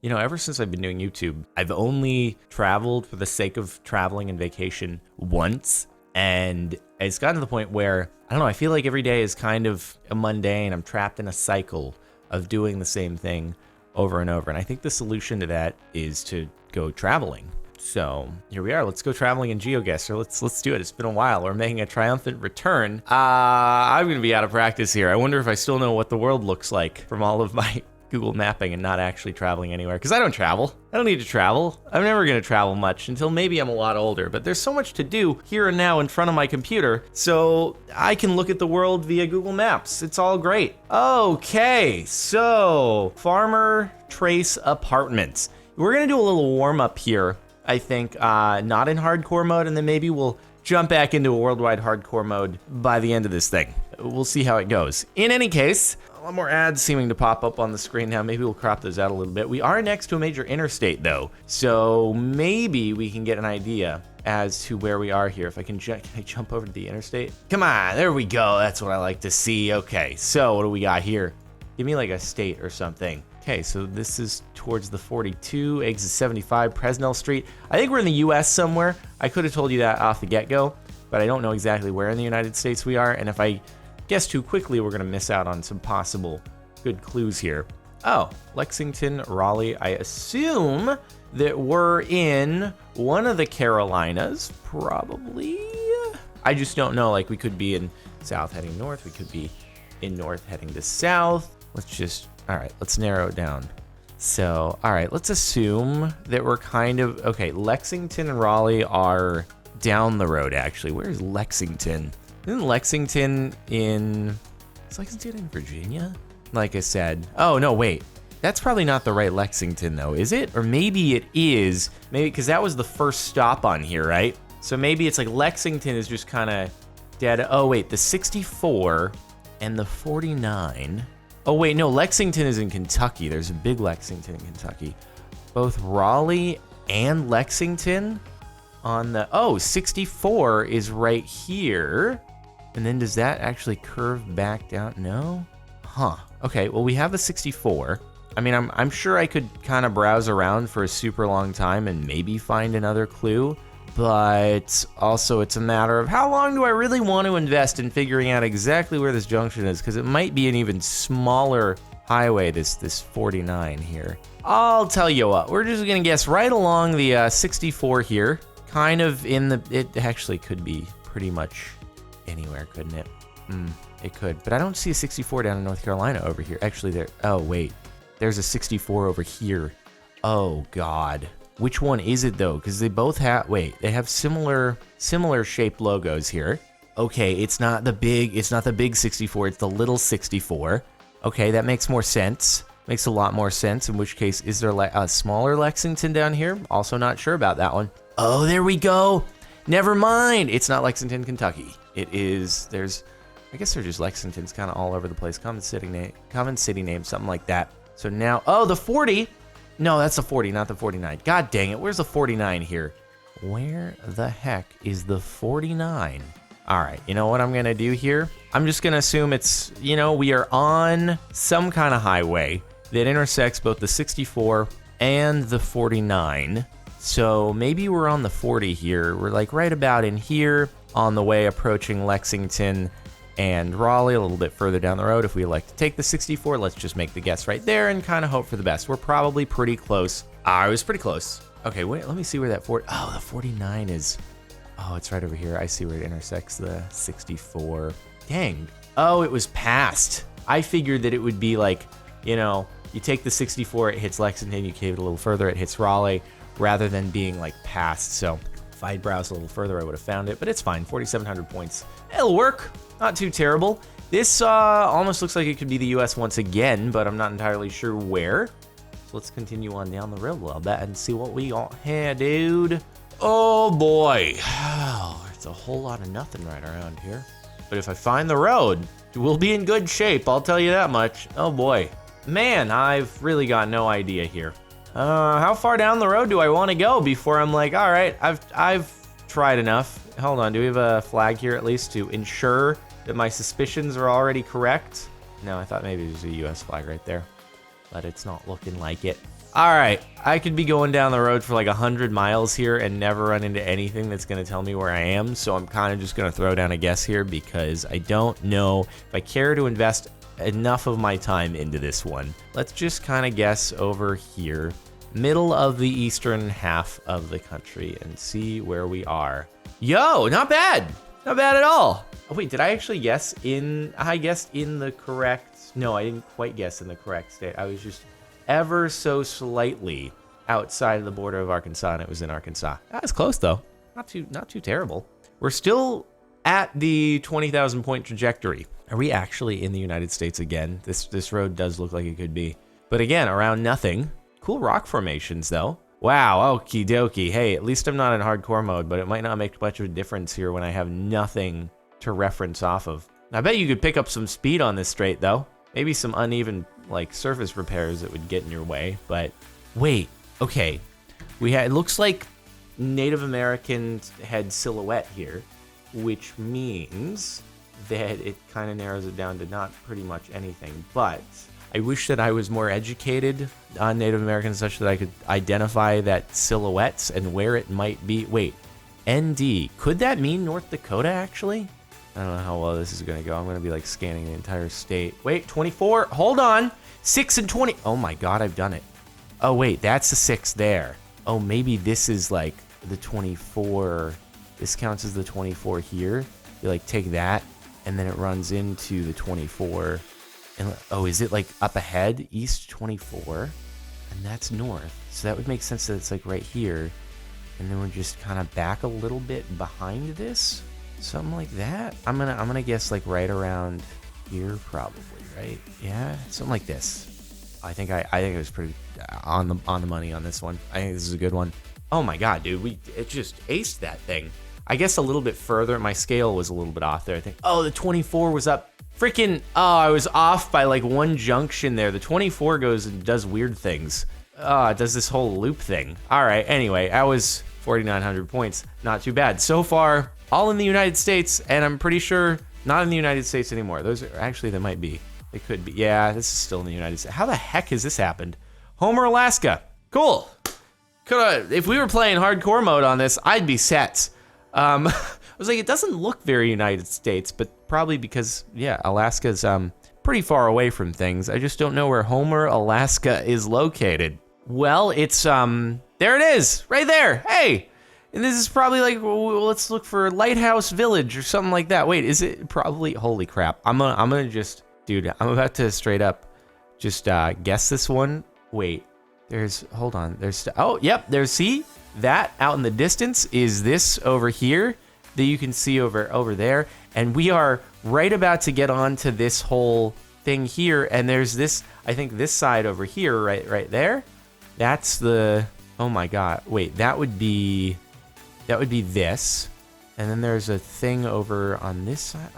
You know, ever since I've been doing YouTube, I've only traveled for the sake of traveling and vacation once. And it's gotten to the point where, I don't know, I feel like every day is kind of a mundane. I'm trapped in a cycle of doing the same thing over and over. And I think the solution to that is to go traveling. So here we are. Let's go traveling in GeoGuessr. Let's do it. It's been a while. We're making a triumphant return. I'm going to be out of practice here. I wonder if I still know what the world looks like from all of my Google mapping and not actually traveling anywhere, because I don't travel. I don't need to travel. I'm never going to travel much until maybe I'm a lot older, but there's so much to do here and now in front of my computer, so I can look at the world via Google Maps. It's all great. Okay, so Farmer Trace Apartments. We're going to do a little warm up here, I think, not in hardcore mode, and then maybe we'll jump back into a worldwide hardcore mode by the end of this thing. We'll see how it goes. In any case, a lot more ads seeming to pop up on the screen now. Maybe we'll crop those out a little bit. We are next to a major interstate, though, so maybe we can get an idea as to where we are here. If I can jump over to the interstate. Come on, there we go. That's what I like to see. Okay, so what do we got here? Give me like a state or something. Okay, so this is towards the 42, exit 75, Presnell Street. I think we're in the US somewhere. I could have told you that off the get-go, but I don't know exactly where in the United States we are, and if I guess too quickly, we're gonna miss out on some possible good clues here. Oh, Lexington, Raleigh. I assume that we're in one of the Carolinas, probably. I just don't know, like we could be in south heading north, we could be in north heading to south. All right, let's narrow it down. So, all right, let's assume that we're kind of, okay, Lexington and Raleigh are down the road, actually. Where's Lexington? Isn't Lexington in Virginia? Like I said. Oh, no, wait. That's probably not the right Lexington, though, is it? Or maybe it is. Maybe, because that was the first stop on here, right? So maybe it's like Lexington is just kind of dead. Oh, wait, the 64 and the 49. Oh, wait, no, Lexington is in Kentucky. There's a big Lexington in Kentucky. Both Raleigh and Lexington on the... Oh, 64 is right here. And then does that actually curve back down? No? Huh. Okay, well, we have the 64. I mean, I'm sure I could kind of browse around for a super long time and maybe find another clue. But also it's a matter of how long do I really want to invest in figuring out exactly where this junction is, because it might be an even smaller highway, this 49 here. I'll tell you what, we're just gonna guess right along the 64 here, kind of in the, it actually could be pretty much anywhere, couldn't it? It could, but I don't see a 64 down in North Carolina over here. Actually there, oh wait, there's a 64 over here. Oh God. Which one is it though? Because they both have, wait, they have similar shaped logos here. Okay, it's not the big 64, it's the little 64. Okay, that makes more sense. Makes a lot more sense, in which case, is there a smaller Lexington down here? Also not sure about that one. Oh, there we go. Never mind. It's not Lexington, Kentucky. It is, I guess they're just Lexingtons kind of all over the place. Common city name, something like that. So now, oh, the 40. No, that's the 40, not the 49. God dang it, where's the 49 here? Where the heck is the 49? All right, you know what I'm gonna do here? I'm just gonna assume it's, you know, we are on some kind of highway that intersects both the 64 and the 49. So maybe we're on the 40 here. We're like right about in here on the way approaching Lexington and Raleigh, a little bit further down the road. If we elect to take the 64, let's just make the guess right there and kind of hope for the best. We're probably pretty close. I was pretty close. Okay, wait, let me see where that oh, the 49 is. Oh, it's right over here. I see where it intersects the 64. Dang. Oh, it was past. I figured that it would be like, you know, you take the 64, it hits Lexington, you cave it a little further, it hits Raleigh, rather than being like past. So if I'd browsed a little further, I would have found it, but it's fine. 4,700 points. It'll work. Not too terrible. This almost looks like it could be the US once again, but I'm not entirely sure where. So let's continue on down the road a little bit and see what we got here, dude. Oh boy. It's a whole lot of nothing right around here. But if I find the road, we'll be in good shape, I'll tell you that much. Oh boy. Man, I've really got no idea here. How far down the road do I want to go before I'm like, all right, I've tried enough. Hold on, do we have a flag here at least to ensure that my suspicions are already correct? No, I thought maybe there's a US flag right there, but it's not looking like it. All right, I could be going down the road for like 100 miles here and never run into anything that's going to tell me where I am. So I'm kind of just going to throw down a guess here because I don't know if I care to invest enough of my time into this one. Let's just kind of guess over here, middle of the eastern half of the country, and see where we are. Yo, not bad. Not bad at all. Oh, wait, did I actually guess I guessed in the correct, no, I didn't quite guess in the correct state. I was just ever so slightly outside of the border of Arkansas, and it was in Arkansas. That was close though. Not too terrible. We're still at the 20,000 point trajectory. Are we actually in the United States again? This road does look like it could be. But again, around nothing. Cool rock formations though. Wow, okie dokie. Hey, at least I'm not in hardcore mode, but it might not make much of a difference here when I have nothing to reference off of. I bet you could pick up some speed on this straight though. Maybe some uneven like surface repairs that would get in your way, but wait, okay. It looks like Native Americans had silhouette here, which means that it kind of narrows it down to not pretty much anything, but I wish that I was more educated on Native Americans such that I could identify that silhouettes and where it might be. Wait, ND, could that mean North Dakota actually? I don't know how well this is going to go. I'm going to be like scanning the entire state. Wait, 24, hold on. 6 and 20. Oh my God, I've done it. Oh wait, that's the 6 there. Oh, maybe this is like the 24. This counts as the 24 here. You like take that and then it runs into the 24. And oh, is it like up ahead? East 24. And that's north. So that would make sense that it's like right here. And then we're just kind of back a little bit behind this. Something like that. I'm gonna guess like right around here probably, right? Yeah, something like this. I think it was pretty on the money on this one. I think this is a good one. Oh my God, dude, it just aced that thing. I guess a little bit further. My scale was a little bit off there. I think. Oh, the 24 was up. Freaking. Oh, I was off by like one junction there. The 24 goes and does weird things. It does this whole loop thing. All right. Anyway, that was 4,900 points. Not too bad so far. All in the United States, and I'm pretty sure not in the United States anymore. Those are actually, they might be. They could be. Yeah, this is still in the United States. How the heck has this happened? Homer, Alaska. Cool. If we were playing hardcore mode on this, I'd be set. I was like, it doesn't look very United States, but probably because, yeah, Alaska's pretty far away from things. I just don't know where Homer, Alaska is located. Well, it's, there it is, right there. Hey. And this is probably like, well, let's look for Lighthouse Village or something like that. Wait, is it probably, holy crap. I'm gonna just, dude, I'm about to straight up just guess this one. Wait, hold on. Oh, yep, see? That out in the distance is this over here that you can see over there. And we are right about to get onto this whole thing here. And there's this, I think this side over here, right there. That's the, oh my God. Wait, that would be this. And then there's a thing over on this side.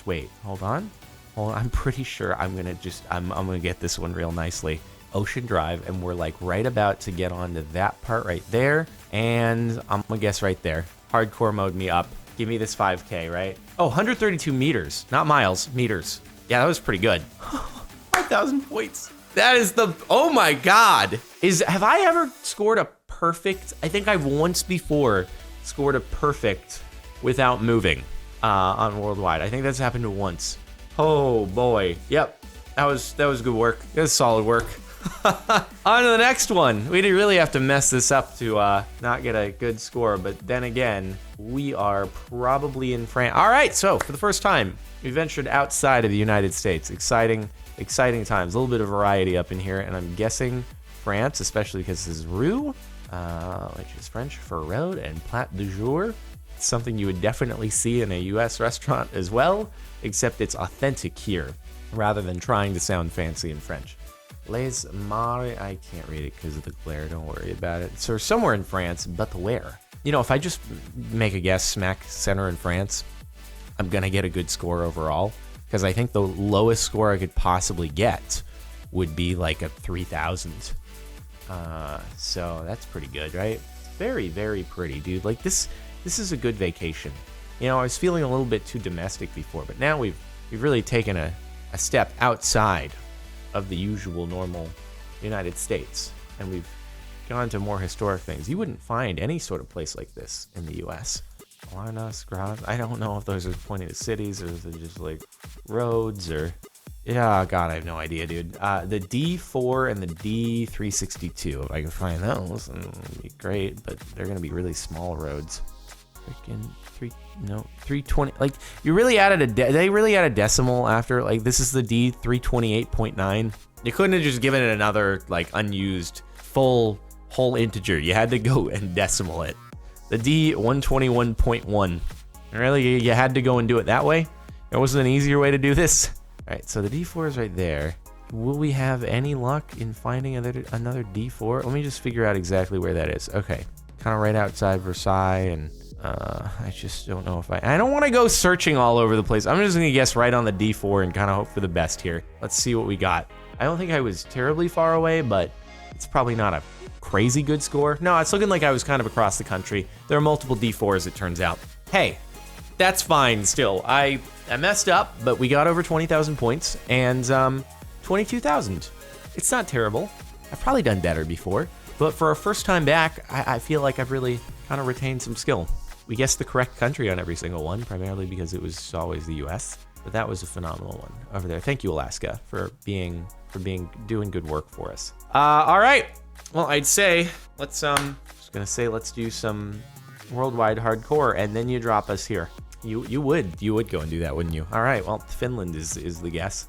Wait, hold on. I'm pretty sure I'm gonna get this one real nicely. Ocean Drive, and we're like right about to get onto that part right there. And I'm gonna guess right there. Hardcore mode me up. Give me this 5K, right? Oh, 132 meters, not miles, meters. Yeah, that was pretty good. 5,000 points. That is oh my God. Have I ever scored a perfect? I think I've once before scored a perfect without moving on Worldwide. I think that's happened once. Oh boy. Yep. That was good work. That was solid work. On to the next one. We didn't really have to mess this up to not get a good score, but then again, we are probably in France. All right, so for the first time, we ventured outside of the United States. Exciting times. A little bit of variety up in here, and I'm guessing France, especially because this is Rue, which is French for road, and plat du jour. It's something you would definitely see in a U.S. restaurant as well, except it's authentic here, rather than trying to sound fancy in French. Les Marais, I can't read it because of the glare, don't worry about it. So somewhere in France, but where? You know, if I just make a guess, smack center in France, I'm going to get a good score overall, because I think the lowest score I could possibly get would be like a 3,000. So that's pretty good, right? Very, very pretty, dude. Like this is a good vacation. You know, I was feeling a little bit too domestic before, but now we've really taken a step outside of the usual normal United States. and we've gone to more historic things. You wouldn't find any sort of place like this in the U.S. Alarnas, Graz. I don't know if those are pointing to cities or if they're just like roads or... Yeah, God, I have no idea, dude. The D4 and the D362, if I can find those, it'd be great, but they're going to be really small roads. Freaking 320. Like, you really added they really added a decimal after, like, this is the D328.9. You couldn't have just given it another, like, unused full whole integer. You had to go and decimal it. The D121.1. Really, you had to go and do it that way? There wasn't an easier way to do this? All right, so the D4 is right there. Will we have any luck in finding another D4? Let me just figure out exactly where that is. Okay, kind of right outside Versailles, and I just don't know if I don't want to go searching all over the place. I'm just gonna guess right on the D4 and kind of hope for the best here. Let's see what we got. I don't think I was terribly far away, but it's probably not a crazy good score. No, it's looking like I was kind of across the country. There are multiple D4s, it turns out. Hey, that's fine still. I messed up, but we got over 20,000 points and 22,000. It's not terrible. I've probably done better before, but for a first time back, I feel like I've really kind of retained some skill. We guessed the correct country on every single one, primarily because it was always the US, but that was a phenomenal one over there. Thank you, Alaska, for doing good work for us. All right. Well, I'd say let's do some worldwide hardcore, and then you drop us here. You would go and do that, wouldn't you? All right. Well, Finland is the guess.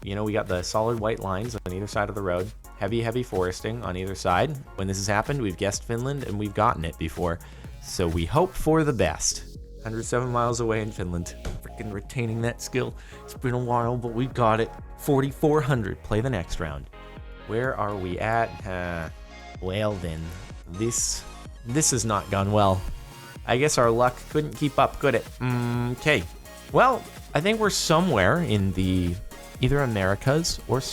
You know, we got the solid white lines on either side of the road. Heavy foresting on either side. When this has happened, we've guessed Finland, and we've gotten it before. So we hope for the best. 107 miles away in Finland. Freaking retaining that skill. It's been a while, but we've got it. 4,400. Play the next round. Where are we at? Well then, this has not gone well. I guess our luck couldn't keep up, could it? Okay. Well, I think we're somewhere in the either Americas or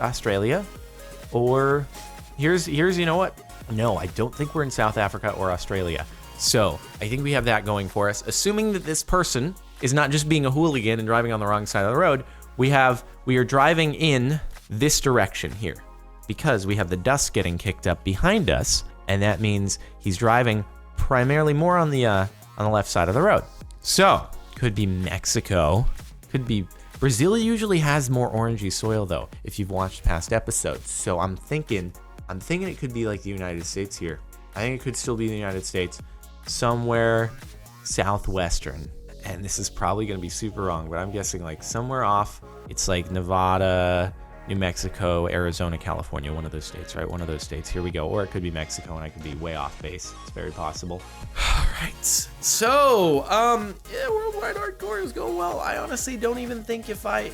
Australia, or here's you know what? No, I don't think we're in South Africa or Australia. So I think we have that going for us. Assuming that this person is not just being a hooligan and driving on the wrong side of the road, we are driving in this direction here because we have the dust getting kicked up behind us, and that means he's driving primarily more on the left side of the road. So could be Mexico, could be Brazil. Usually has more orangey soil though, if you've watched past episodes. So I'm thinking it could be like the United States here. I think it could still be the United States, somewhere southwestern. And this is probably going to be super wrong, but I'm guessing like somewhere off. It's like Nevada, New Mexico, Arizona, California, one of those states, right? One of those states. Here we go. Or it could be Mexico, and I could be way off base. It's very possible. All right. So, yeah, worldwide hardcore is going well. I honestly don't even think if I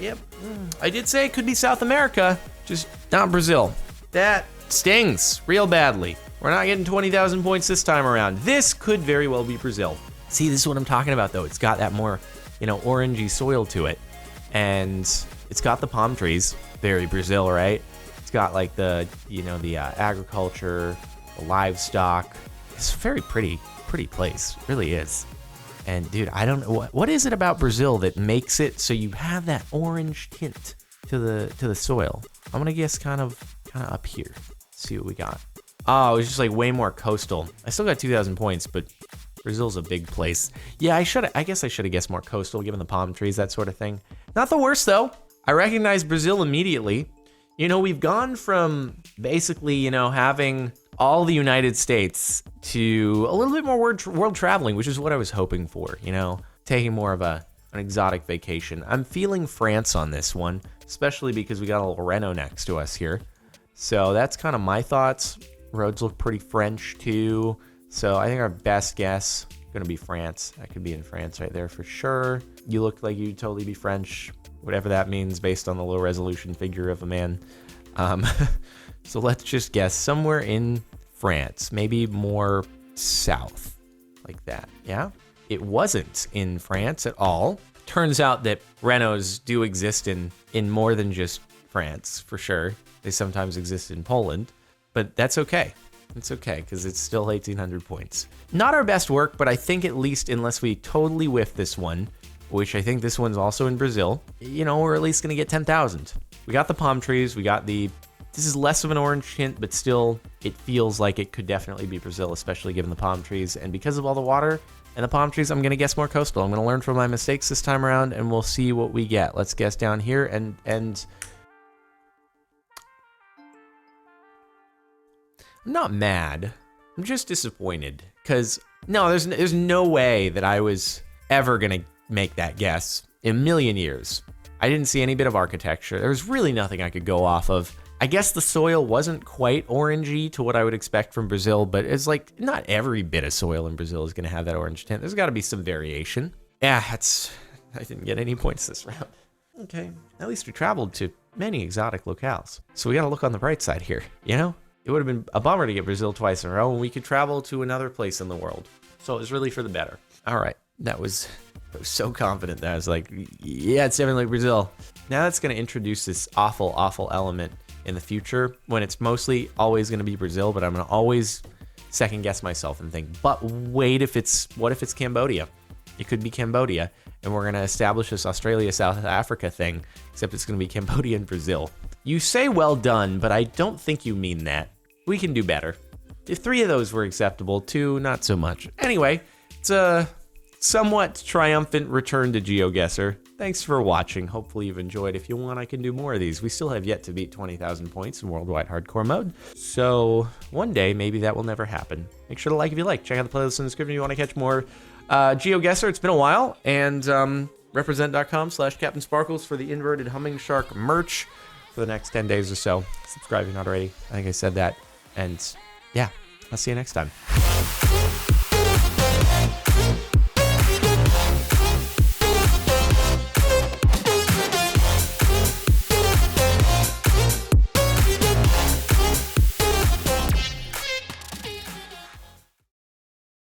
did say it could be South America, just not Brazil. That stings real badly. We're not getting 20,000 points this time around. This could very well be Brazil. See, this is what I'm talking about, though. It's got that more, orangey soil to it. And it's got the palm trees. Very Brazil, right? It's got like the agriculture, the livestock. It's a very pretty place. It really is. And dude, I don't know what is it about Brazil that makes it so you have that orange tint to the soil. I'm gonna guess kind of up here. Let's see what we got. Oh, it's just like way more coastal. I still got 2,000 points, but Brazil's a big place. Yeah, I guess I should have guessed more coastal, given the palm trees, that sort of thing. Not the worst though. I recognize Brazil immediately. We've gone from basically, having all the United States to a little bit more world traveling, which is what I was hoping for, taking more of an exotic vacation. I'm feeling France on this one, especially because we got a little Renault next to us here. So that's kind of my thoughts. Roads look pretty French too. So I think our best guess going to be France. I could be in France right there for sure. You look like you'd totally be French, whatever that means based on the low resolution figure of a man. So let's just guess somewhere in France, maybe more south like that. Yeah, it wasn't in France at all. Turns out that Renaults do exist in more than just France, for sure. They sometimes exist in Poland, but that's okay. It's okay, because it's still 1,800 points. Not our best work, but I think at least unless we totally whiff this one, which I think this one's also in Brazil, we're at least going to get 10,000. We got the palm trees, we got the This is less of an orange hint, but still, it feels like it could definitely be Brazil, especially given the palm trees. And because of all the water and the palm trees, I'm going to guess more coastal. I'm going to learn from my mistakes this time around, and we'll see what we get. Let's guess down here, and I'm not mad. I'm just disappointed, because no, there's no way that I was ever going to make that guess in a million years. I didn't see any bit of architecture. There was really nothing I could go off of. I guess the soil wasn't quite orangey to what I would expect from Brazil, but it's like not every bit of soil in Brazil is going to have that orange tint. There's got to be some variation. Yeah, I didn't get any points this round. Okay, at least we traveled to many exotic locales. So we got to look on the bright side here, you know? It would have been a bummer to get Brazil twice in a row, and we could travel to another place in the world. So it was really for the better. All right, I was so confident that I was like, yeah, it's definitely Brazil. Now that's going to introduce this awful, awful element in the future when it's mostly always going to be Brazil, but I'm going to always second guess myself and think, but wait, what if it's Cambodia? It could be Cambodia, and we're going to establish this Australia, South Africa thing, except it's going to be Cambodia and Brazil. You say well done, but I don't think you mean that. We can do better. If 3 of those were acceptable, 2, not so much. Anyway, it's a somewhat triumphant return to GeoGuessr. Thanks for watching. Hopefully you've enjoyed. If you want, I can do more of these. We still have yet to beat 20,000 points in Worldwide Hardcore mode. So one day, maybe that will never happen. Make sure to like if you like. Check out the playlist in the description if you want to catch more GeoGuessr. It's been a while. And represent.com/CaptainSparklez for the inverted humming shark merch for the next 10 days or so. Subscribe if you're not already. I think I said that. And yeah, I'll see you next time.